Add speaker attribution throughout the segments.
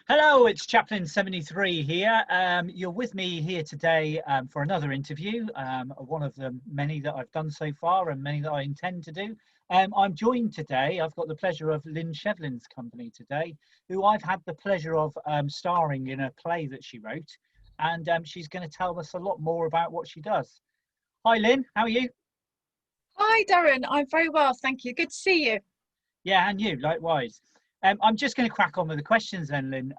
Speaker 1: Hello, it's Chaplin73 here. You're with me here today for another interview, one of the many that I've done so far and many that I intend to do. I'm joined today, I've got the pleasure of Lynn Shevlin's company today, who I've had the pleasure of starring in a play that she wrote, and she's going to tell us a lot more about what she does. Hi Lynn, how are you?
Speaker 2: Hi Darren, I'm very well, thank you. Good to see you.
Speaker 1: Yeah, and you, likewise. I'm just going to crack on with the questions then, Lynn.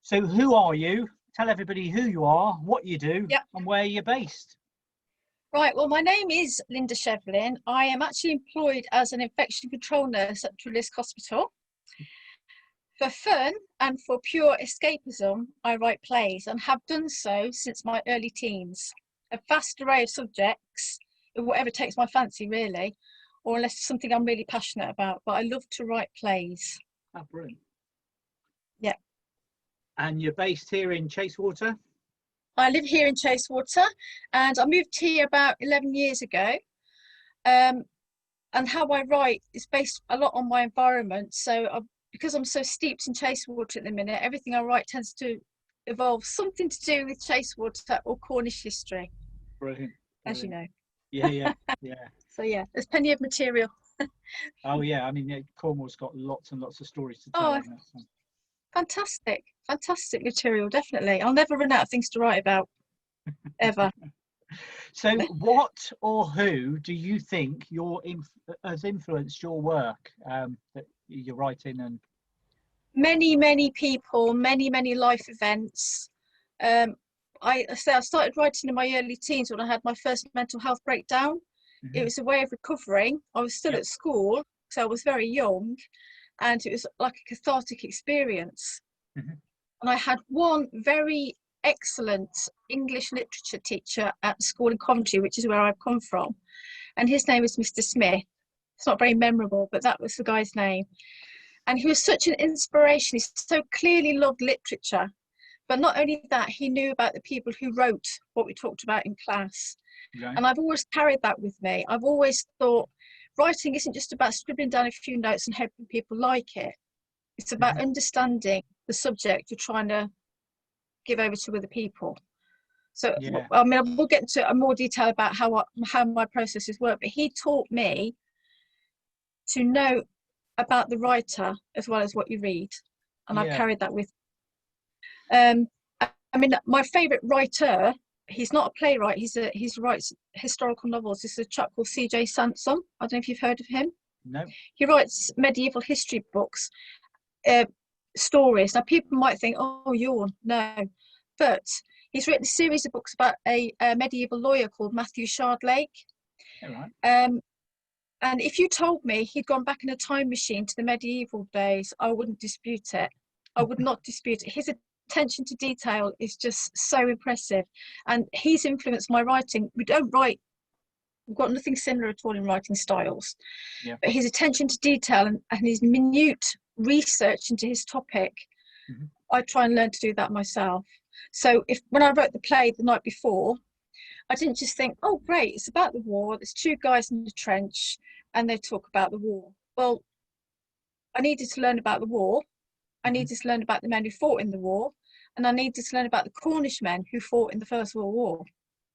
Speaker 1: So who are you? Tell everybody who you are, what you do,
Speaker 2: Yep.
Speaker 1: and where you're based.
Speaker 2: Right, well, my name is Linda Shevlin. I am actually employed as an infection control nurse at Trelisk Hospital. For fun and for pure escapism, I write plays and have done so since my early teens. A vast array of subjects, whatever takes my fancy really, or unless it's something I'm really passionate about, but I love to write plays.
Speaker 1: Oh, brilliant.
Speaker 2: Yeah.
Speaker 1: And you're based here in Chacewater?
Speaker 2: I live here in Chacewater and I moved here about 11 years ago. And how I write is based a lot on my environment. So because I'm so steeped in Chacewater at the minute, everything I write tends to evolve something to do with Chacewater or Cornish history.
Speaker 1: Brilliant.
Speaker 2: As you know.
Speaker 1: Yeah.
Speaker 2: So yeah, there's plenty of material.
Speaker 1: Oh yeah, I mean, Cornwall's got lots and lots of stories to tell.
Speaker 2: Oh, fantastic material, definitely. I'll never run out of things to write about, ever.
Speaker 1: So what or who do you think has influenced your work that you're writing? And
Speaker 2: Many people, many life events. I started writing in my early teens when I had my first mental health breakdown. It was a way of recovering. I was still at school, so I was very young, and it was like a cathartic experience. And I had one very excellent English literature teacher at school in Coventry, which is where I've come from, and his name was Mr. Smith. It's not very memorable, but that was the guy's name. And he was such an inspiration. He so clearly loved literature. But not only that, he knew about the people who wrote what we talked about in class. Okay. And I've always carried that with me. I've always thought writing isn't just about scribbling down a few notes and hoping people like it. It's about understanding the subject you're trying to give over to other people. So, I mean, we'll get into more detail about how my processes work, but he taught me to know about the writer as well as what you read. And I've carried that with me. I mean, my favourite writer, he's not a playwright, he writes historical novels. This is a chap called C.J. Sansom. I don't know if you've heard of him.
Speaker 1: No.
Speaker 2: He writes medieval history books, stories. Now, people might think, oh, yawn. No. But he's written a series of books about a medieval lawyer called Matthew Shardlake.
Speaker 1: All right.
Speaker 2: And if you told me he'd gone back in a time machine to the medieval days, I wouldn't dispute it. I would not dispute it. His attention to detail is just so impressive. And he's influenced my writing. We've got nothing similar at all in writing styles. Yeah. But his attention to detail and his minute research into his topic, I try and learn to do that myself. So when I wrote the play the night before, I didn't just think, oh, great, it's about the war. There's two guys in the trench and they talk about the war. Well, I needed to learn about the war. I needed to learn about the men who fought in the war. And I needed to learn about the Cornish men who fought in the First World War.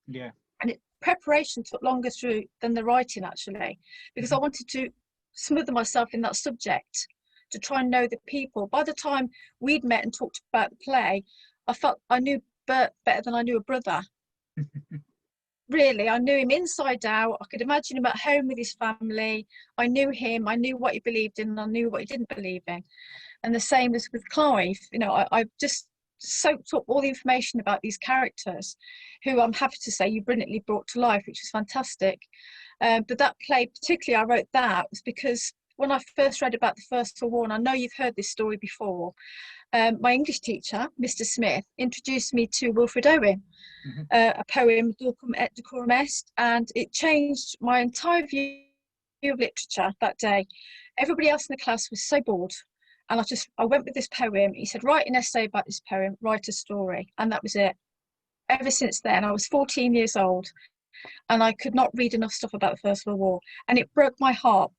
Speaker 1: Yeah.
Speaker 2: And preparation took longer through than the writing, actually, because I wanted to smother myself in that subject to try and know the people. By the time we'd met and talked about the play, I felt I knew Bert better than I knew a brother. Really, I knew him inside out. I could imagine him at home with his family. I knew him. I knew what he believed in and I knew what he didn't believe in. And the same as with Clive. You know, I just soaked up all the information about these characters who I'm happy to say you brilliantly brought to life, which was fantastic. But that play, particularly, I wrote that was because when I first read about the First World War, and I know you've heard this story before, my English teacher, Mr. Smith, introduced me to Wilfred Owen, a poem, Dulcum et Decorum Est, and it changed my entire view of literature that day. Everybody else in the class was so bored. And I went with this poem. He said, write an essay about this poem, write a story. And that was it. Ever since then, I was 14 years old and I could not read enough stuff about the First World War. And it broke my heart,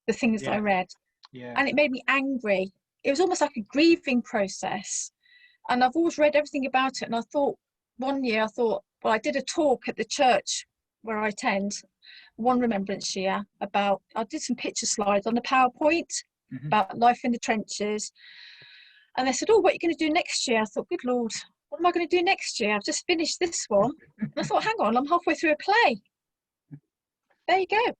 Speaker 2: the things that I read.
Speaker 1: Yeah.
Speaker 2: And it made me angry it was almost like a grieving process. And I've always read everything about it. And I thought, one year, well, I did a talk at the church where I attend, one remembrance year, I did some picture slides on the PowerPoint about life in the trenches. And they said, oh, what are you going to do next year? I thought, good Lord, what am I going to do next year? I've just finished this one. And I thought, hang on, I'm halfway through a play. There you go.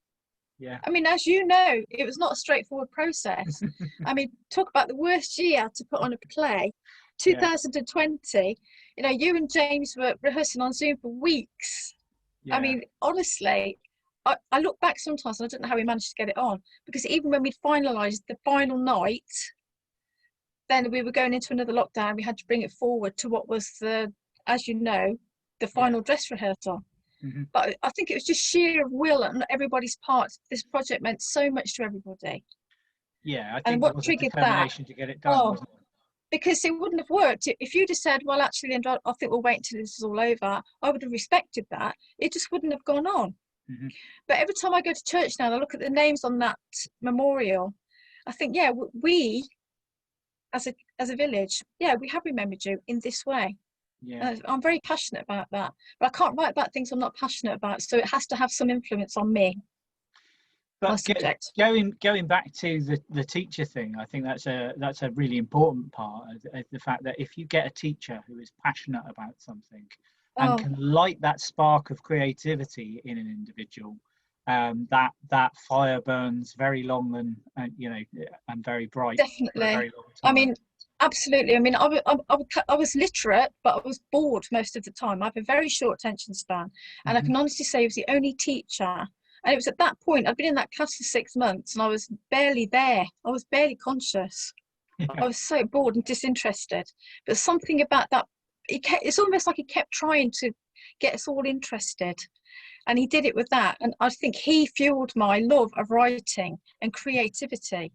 Speaker 1: Yeah.
Speaker 2: I mean, as you know, it was not a straightforward process. I mean, talk about the worst year to put on a play. 2020, you know, you and James were rehearsing on Zoom for weeks. I mean, honestly, I look back sometimes and I don't know how we managed to get it on, because even when we'd finalised the final night, then we were going into another lockdown. We had to bring it forward to what was as you know, the final dress rehearsal. But I think it was just sheer will on everybody's part. This project meant so much to everybody.
Speaker 1: Yeah, I think
Speaker 2: and what triggered that?
Speaker 1: To get it done. Wasn't it?
Speaker 2: Because it wouldn't have worked if you'd have said, well, actually, Linda, I think we'll wait until this is all over. I would have respected that. It just wouldn't have gone on. But every time I go to church now and I look at the names on that memorial, I think, yeah, we as a village, yeah, we have remembered you in this way. Yeah, I'm very passionate about that, but I can't write about things I'm not passionate about, so it has to have some influence on me.
Speaker 1: But going back to the teacher thing, I think that's a really important part of the fact that if you get a teacher who is passionate about something and can light that spark of creativity in an individual, that fire burns very long and you know, and very bright.
Speaker 2: Definitely.
Speaker 1: For a very long time.
Speaker 2: I mean, absolutely. I mean, I was literate, but I was bored most of the time. I have a very short attention span, and I can honestly say I was the only teacher. And it was at that point, I'd been in that class for 6 months and I was barely there. I was barely conscious. I was so bored and disinterested. But something about that, it's almost like he kept trying to get us all interested. And he did it with that. And I think he fueled my love of writing and creativity,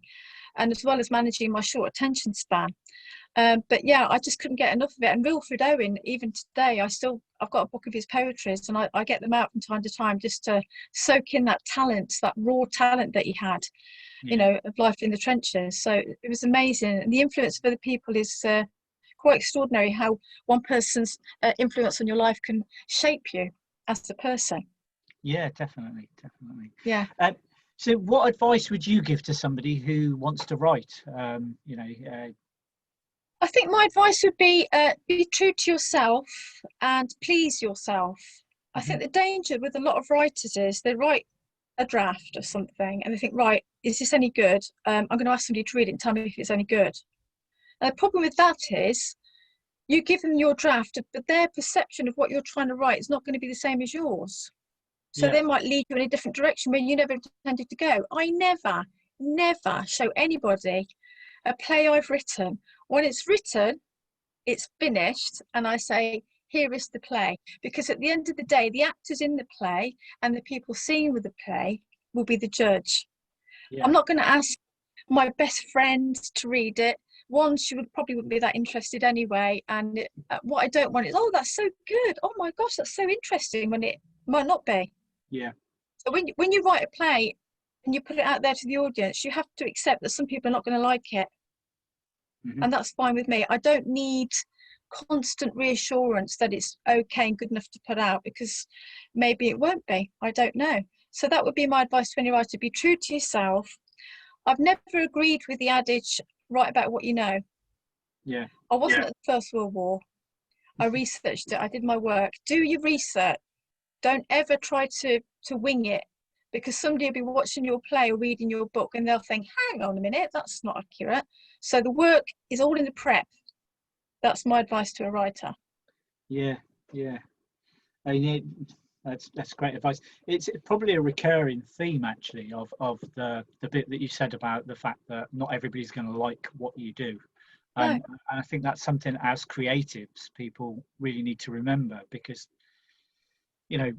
Speaker 2: and as well as managing my short attention span. But yeah, I just couldn't get enough of it. And Wilfred Owen, even today, I've got a book of his poetries, and I get them out from time to time just to soak in that talent, that raw talent that he had, you know, of life in the trenches. So it was amazing. And the influence of other people is quite extraordinary, how one person's influence on your life can shape you as a person.
Speaker 1: Yeah, definitely.
Speaker 2: Yeah.
Speaker 1: So what advice would you give to somebody who wants to write? You know,
Speaker 2: I think my advice would be true to yourself and please yourself. I think the danger with a lot of writers is they write a draft of something and they think, right, is this any good? I'm going to ask somebody to read it and tell me if it's any good. And the problem with that is you give them your draft, but their perception of what you're trying to write is not going to be the same as yours. So they might lead you in a different direction where you never intended to go. I never show anybody a play I've written. When it's written, it's finished, and I say, here is the play. Because at the end of the day, the actors in the play and the people seeing with the play will be the judge. I'm not going to ask my best friend to read it. One, she probably wouldn't be that interested anyway. And what I don't want is, oh, that's so good. Oh my gosh, that's so interesting, when it might not be.
Speaker 1: Yeah.
Speaker 2: So when you write a play and you put it out there to the audience, you have to accept that some people are not going to like it. And that's fine with me. I don't need constant reassurance that it's okay and good enough to put out, because maybe it won't be. I don't know. So that would be my advice to any writer: be true to yourself. I've never agreed with the adage, write about what you know.
Speaker 1: Yeah.
Speaker 2: I wasn't at the First World War. I researched it. I did my work. Do your research. Don't ever try to wing it, because somebody will be watching your play or reading your book and they'll think, hang on a minute, that's not accurate. So the work is all in the prep. That's my advice to a writer.
Speaker 1: Yeah. I mean, that's great advice. It's probably a recurring theme, actually, of the bit that you said about the fact that not everybody's going to like what you do. And I think that's something as creatives people really need to remember, because you know,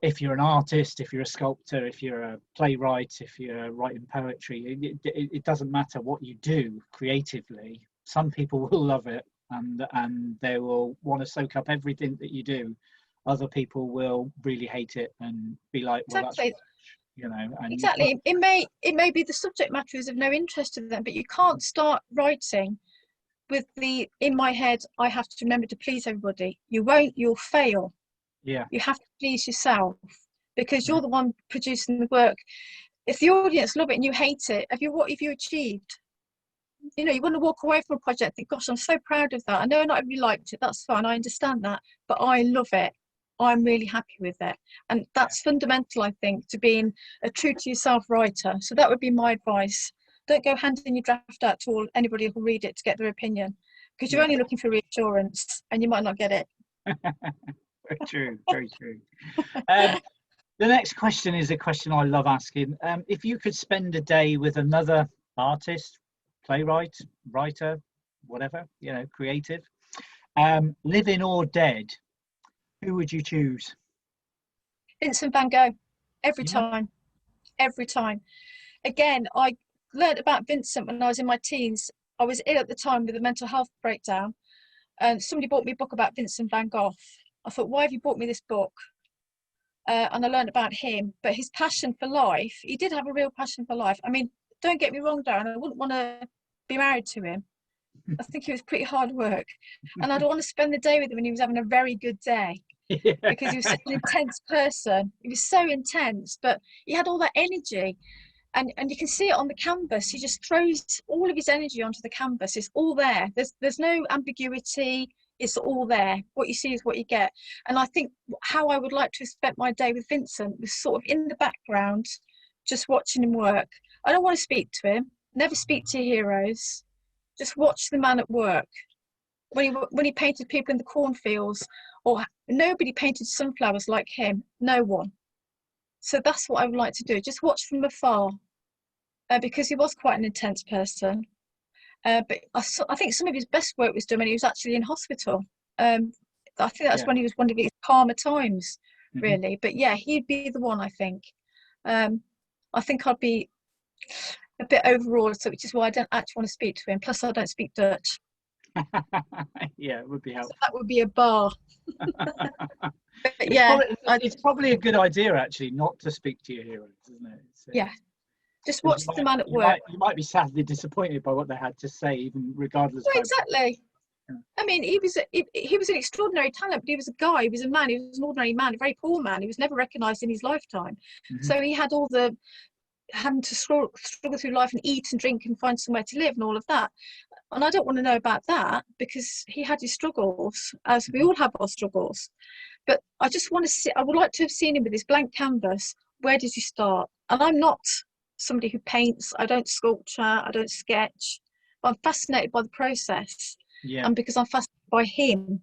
Speaker 1: if you're an artist, if you're a sculptor, if you're a playwright, if you're writing poetry, it doesn't matter what you do creatively. Some people will love it and they will want to soak up everything that you do. Other people will really hate it and be like, well,
Speaker 2: exactly.
Speaker 1: you know, and
Speaker 2: Exactly. It may be the subject matter is of no interest to them, but you can't start writing with the in my head, I have to remember to please everybody. You won't, you'll fail.
Speaker 1: yeah,
Speaker 2: You have to please yourself because you're the one producing the work. If the audience love it and you hate it, what have you achieved? You know, you want to walk away from a project, think, gosh, I'm so proud of that. I know not everybody liked it, that's fine, I understand that, but I love it. I'm really happy with it. And that's fundamental, I think, to being a true to yourself writer. So that would be my advice. Don't go handing your draft out to anybody who'll read it to get their opinion, because you're only looking for reassurance and you might not get it.
Speaker 1: Very true, very true. The next question is a question I love asking. If you could spend a day with another artist, playwright, writer, whatever, you know, creative, living or dead, who would you choose?
Speaker 2: Vincent van Gogh, every time. Again, I learned about Vincent when I was in my teens. I was ill at the time with a mental health breakdown, and somebody bought me a book about Vincent van Gogh. I thought, why have you bought me this book? And I learned about him, but his passion for life, he did have a real passion for life. I mean, don't get me wrong, Darren, I wouldn't want to be married to him. I think he was pretty hard work, and I'd want to spend the day with him when he was having a very good day, because he was such an intense person. He was so intense, but he had all that energy, and you can see it on the canvas. He just throws all of his energy onto the canvas. It's all there. There's no ambiguity. It's all there. What you see is what you get. And I think how I would like to have spent my day with Vincent was sort of in the background, just watching him work. I don't want to speak to him. Never speak to your heroes. Just watch the man at work. When he painted people in the cornfields, or nobody painted sunflowers like him. No one. So that's what I would like to do. Just watch from afar, because he was quite an intense person. But I think some of his best work was done when he was actually in hospital. I think that's when he was one of his calmer times, really. But yeah, he'd be the one, I think. I think I'd be a bit overawed, so which is why I don't actually want to speak to him. Plus, I don't speak Dutch.
Speaker 1: Yeah, it would be helpful.
Speaker 2: So that would be a bar. But yeah,
Speaker 1: it's probably a good idea, actually, not to speak to your heroes, isn't it?
Speaker 2: Yeah. Just watch the man at work.
Speaker 1: You might be sadly disappointed by what they had to say, even regardless.
Speaker 2: Well, exactly. Yeah. I mean, he was an extraordinary talent, but he was a guy. He was a man. He was an ordinary man, a very poor man. He was never recognised in his lifetime. So he had all the having to struggle through life and eat and drink and find somewhere to live and all of that. And I don't want to know about that, because he had his struggles, as we all have our struggles. But I just want to see. I would like to have seen him with his blank canvas. Where does he start? And I'm not somebody who paints. I don't sculpture. I don't sketch. But I'm fascinated by the process, and because I'm fascinated by him.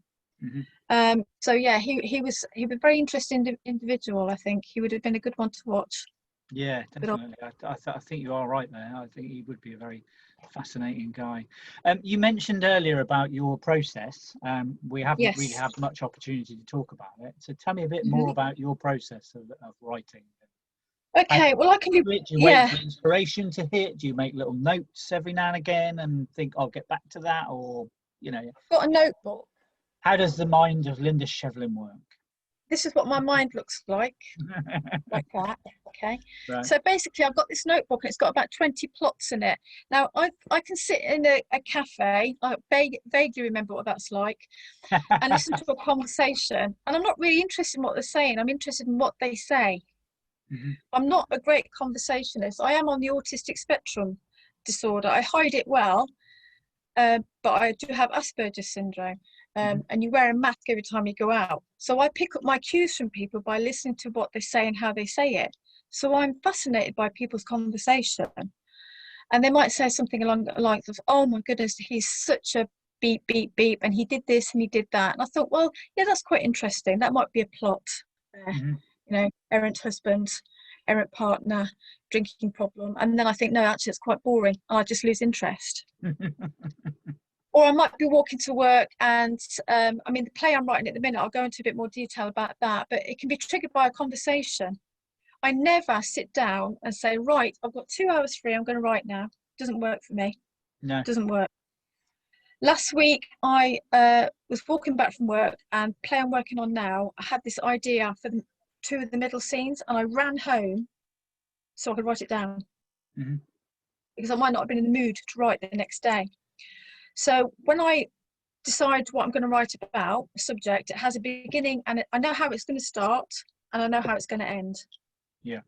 Speaker 2: So yeah, he was a very interesting individual. I think he would have been a good one to watch.
Speaker 1: Yeah, definitely. I think you are right there. I think he would be a very fascinating guy. You mentioned earlier about your process. We haven't really had much opportunity to talk about it. So tell me a bit more about your process of writing.
Speaker 2: Okay, well, I can do.
Speaker 1: Do you wait for inspiration to hit? Do you make little notes every now and again and think, I'll get back to that? Or, you know,
Speaker 2: I've got a notebook.
Speaker 1: How does the mind of Linda Shevlin work?
Speaker 2: This is what my mind looks like. Like that. Okay.
Speaker 1: Right.
Speaker 2: So basically, I've got this notebook and it's got about 20 plots in it. Now, I can sit in a cafe, I vaguely remember what that's like, and listen to a conversation. And I'm not really interested in what they're saying. I'm interested in what they say. I'm not a great conversationalist. I am on the autistic spectrum disorder. I hide it well, but I do have Asperger's syndrome. And you wear a mask every time you go out. So I pick up my cues from people by listening to what they say and how they say it. So I'm fascinated by people's conversation. And they might say something along the lines of, oh my goodness, he's such a beep, beep, beep, and he did this and he did that. And I thought, well, yeah, that's quite interesting. That might be a plot. You know, errant husband, errant partner, drinking problem. And then I think, no, actually, it's quite boring. I just lose interest. Or I might be walking to work and, I mean, the play I'm writing at the minute, I'll go into a bit more detail about that, but it can be triggered by a conversation. I never sit down and say, right, I've got 2 hours free, I'm going to write now. It doesn't work for me.
Speaker 1: No.
Speaker 2: It doesn't work. Last week, I was walking back from work, and play I'm working on now, I had this idea for 2 of the middle scenes, and I ran home so I could write it down,
Speaker 1: Hmm.
Speaker 2: because I might not have been in the mood to write the next day. So when I decide what I'm going to write about, a subject, it has a beginning, and I know how it's going to start, and I know how it's going to end.
Speaker 1: Yeah.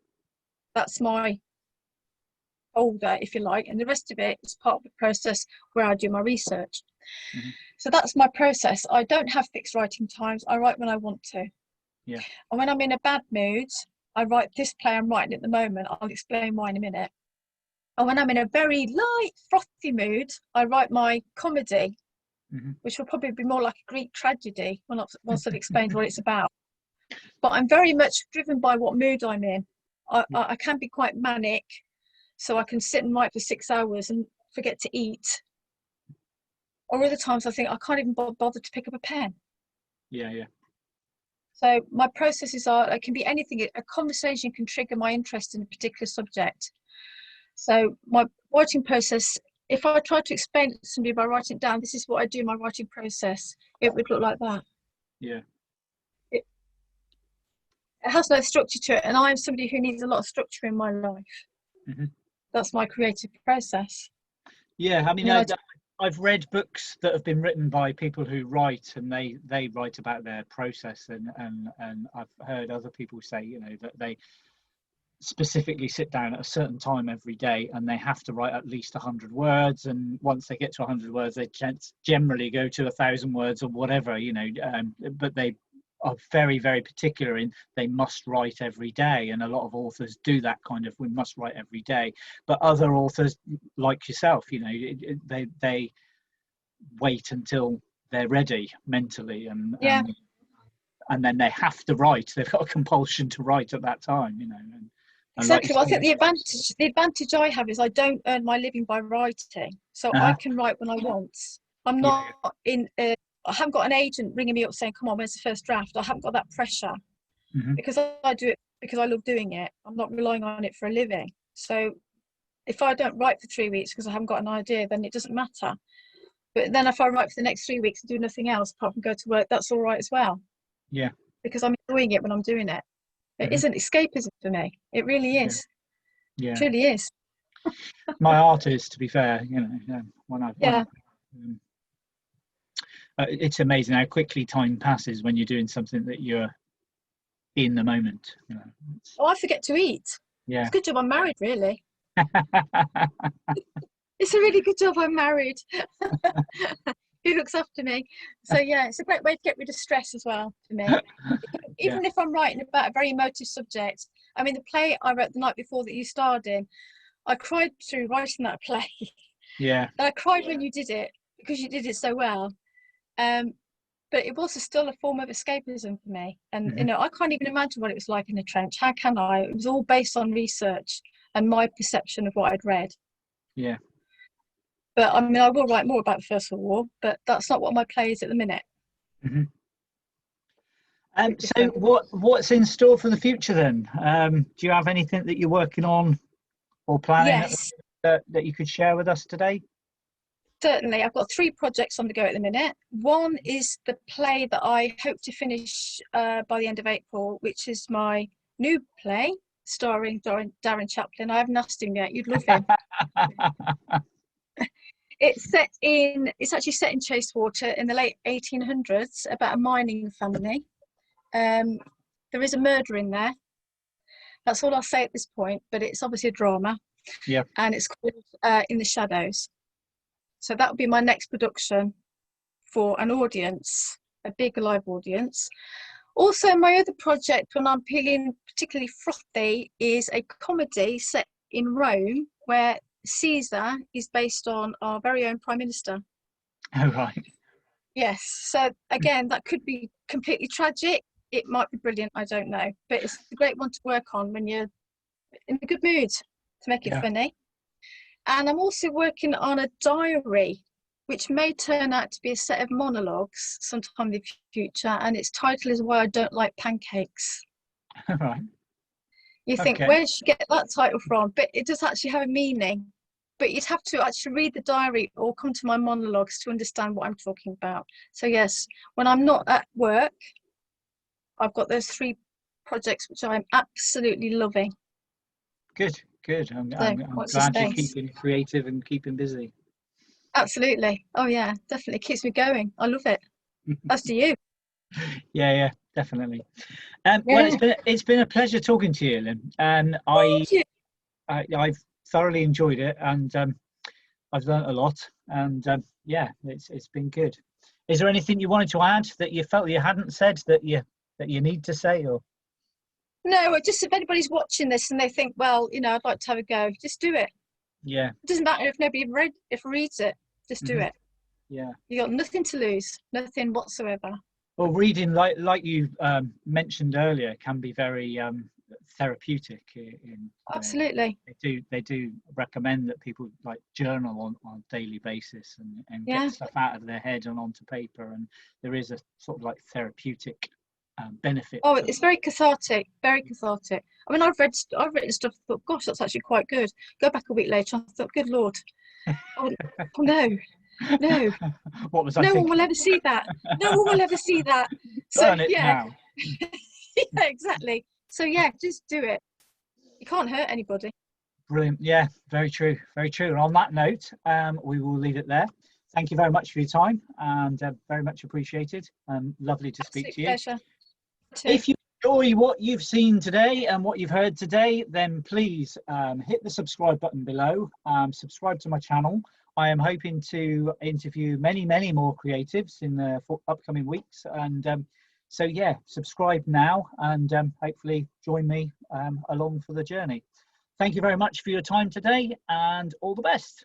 Speaker 2: That's my folder, if you like, and the rest of it is part of the process where I do my research.
Speaker 1: Hmm.
Speaker 2: So that's my process. I don't have fixed writing times. I write when I want to.
Speaker 1: Yeah.
Speaker 2: And when I'm in a bad mood, I write this play I'm writing at the moment. I'll explain why in a minute. And when I'm in a very light, frothy mood, I write my comedy,
Speaker 1: Hmm.
Speaker 2: which will probably be more like a Greek tragedy once I've explained what it's about. But I'm very much driven by what mood I'm in. I can be quite manic, so I can sit and write for 6 hours and forget to eat. Or other times I think I can't even bother to pick up a pen.
Speaker 1: Yeah. Yeah.
Speaker 2: So my processes are, it can be anything. A conversation can trigger my interest in a particular subject. So my writing process, if I try to explain it to somebody by writing it down, this is what I do in my writing process, it would look like that.
Speaker 1: Yeah.
Speaker 2: It has no structure to it, and I'm somebody who needs a lot of structure in my life.
Speaker 1: Hmm.
Speaker 2: That's my creative process.
Speaker 1: Yeah. I mean,
Speaker 2: And then
Speaker 1: I've read books that have been written by people who write, and they write about their process, and I've heard other people say, you know, that they specifically sit down at a certain time every day and they have to write at least 100 words, and once they get to 100 words they generally go to 1,000 words or whatever, you know, but they are very, very particular in they must write every day, and a lot of authors do that kind of, we must write every day. But other authors like yourself, you know, they wait until they're ready mentally,
Speaker 2: yeah,
Speaker 1: and then they have to write, they've got a compulsion to write at that time, you know. And like you
Speaker 2: exactly. Well, I think
Speaker 1: say,
Speaker 2: the advantage I have is I don't earn my living by writing, so I
Speaker 1: uh-huh.
Speaker 2: can write when I want. I'm
Speaker 1: Yeah.
Speaker 2: not in. I haven't got an agent ringing me up saying, "Come on, where's the first draft?" I haven't got that pressure
Speaker 1: Hmm.
Speaker 2: because I do it because I love doing it. I'm not relying on it for a living. So if I don't write for 3 weeks because I haven't got an idea, then it doesn't matter. But then if I write for the next 3 weeks and do nothing else apart from go to work, that's all right as well,
Speaker 1: Yeah.
Speaker 2: because I'm enjoying it when I'm doing it. It
Speaker 1: Hmm.
Speaker 2: isn't escapism for me. It really
Speaker 1: Yeah.
Speaker 2: is. It
Speaker 1: Yeah.
Speaker 2: really is.
Speaker 1: My art is, to be fair, you know, when I
Speaker 2: Yeah.
Speaker 1: um, it's amazing how quickly time passes when you're doing something that you're in the moment, you know.
Speaker 2: Oh, I forget to eat. It's
Speaker 1: Yeah.
Speaker 2: a good job I'm married, really. It's a really good job I'm married. Who looks after me? So yeah, it's a great way to get rid of stress as well for me.
Speaker 1: Yeah.
Speaker 2: Even if I'm writing about a very emotive subject. I mean, the play I wrote the night before that you starred in, I cried through writing that play.
Speaker 1: Yeah.
Speaker 2: And I cried when you did it because you did it so well. Um, but it was still a form of escapism for me. And
Speaker 1: Hmm.
Speaker 2: I can't even imagine what it was like in a trench. How can I? It was all based on research and my perception of what I'd read.
Speaker 1: Yeah.
Speaker 2: But I mean, I will write more about the First World War, but that's not what my play is at the minute.
Speaker 1: Hmm.
Speaker 2: A bit
Speaker 1: So
Speaker 2: different.
Speaker 1: what's in store for the future then? Do you have anything that you're working on or planning
Speaker 2: Yes,
Speaker 1: that you could share with us today?
Speaker 2: certainly. I've got 3 projects on the go at the minute. One is the play that I hope to finish by the end of April, which is my new play starring Darren Chaplin. I haven't asked him yet. You'd love him. It's actually set in Chacewater in the late 1800s about a mining family. Um, there is a murder in there. That's all I'll say at this point, but it's obviously a drama,
Speaker 1: Yeah.
Speaker 2: and it's called In the Shadows. So that would be my next production for an audience, a big live audience. Also, my other project, when I'm feeling particularly frothy, is a comedy set in Rome where Caesar is based on our very own Prime Minister.
Speaker 1: Oh, right.
Speaker 2: Yes. So again, that could be completely tragic. It might be brilliant. I don't know. But it's a great one to work on when you're in a good mood to make it
Speaker 1: Yeah.
Speaker 2: funny. And I'm also working on a diary, which may turn out to be a set of monologues sometime in the future. And its title is Why I Don't Like Pancakes.
Speaker 1: All right.
Speaker 2: You think,
Speaker 1: Okay.
Speaker 2: where did you get that title from? But it does actually have a meaning. But you'd have to actually read the diary or come to my monologues to understand what I'm talking about. So yes, when I'm not at work, I've got those 3 projects which I'm absolutely loving.
Speaker 1: Good, good.
Speaker 2: So
Speaker 1: I'm
Speaker 2: watch the
Speaker 1: glad you're
Speaker 2: space.
Speaker 1: keeping creative and keeping busy.
Speaker 2: Absolutely. Oh yeah, definitely keeps me going. I love it. As do you.
Speaker 1: Yeah, yeah, definitely. Well,
Speaker 2: Yeah.
Speaker 1: it's been a pleasure talking to you, Lynn, and
Speaker 2: Thank you.
Speaker 1: I've thoroughly enjoyed it, and I've learnt a lot, and yeah, it's been good. Is there anything you wanted to add that you felt you hadn't said that you need to say, or?
Speaker 2: No, just if anybody's watching this and they think, well, I'd like to have a go, just do it.
Speaker 1: Yeah.
Speaker 2: It doesn't matter if nobody reads it, just do
Speaker 1: Hmm.
Speaker 2: it.
Speaker 1: Yeah.
Speaker 2: You got nothing to lose, nothing whatsoever.
Speaker 1: Well, reading, like you mentioned earlier, can be very therapeutic.
Speaker 2: Absolutely.
Speaker 1: They do recommend that people like journal on a daily basis and
Speaker 2: Yeah.
Speaker 1: get stuff out of their head and onto paper, and there is a sort of like therapeutic benefit.
Speaker 2: Oh, it's very cathartic, very cathartic. I mean, I've written stuff, thought, gosh, that's actually quite good. Go back a week later, I thought, good Lord. Oh, oh no, no,
Speaker 1: What was I
Speaker 2: no one
Speaker 1: thinking?
Speaker 2: will ever see that. No one will ever see that. So
Speaker 1: Burn it
Speaker 2: yeah,
Speaker 1: now.
Speaker 2: yeah, exactly. So yeah, just do it. You can't hurt anybody.
Speaker 1: Brilliant. Yeah, very true. Very true. And on that note, we will leave it there. Thank you very much for your time, and very much appreciated. Lovely to speak
Speaker 2: Absolute
Speaker 1: to you.
Speaker 2: pleasure. Too.
Speaker 1: If you enjoy what you've seen today and what you've heard today, then please hit the subscribe button below. Subscribe to my channel. I am hoping to interview many, many more creatives in the upcoming weeks. And so, yeah, subscribe now and hopefully join me along for the journey. Thank you very much for your time today, and all the best.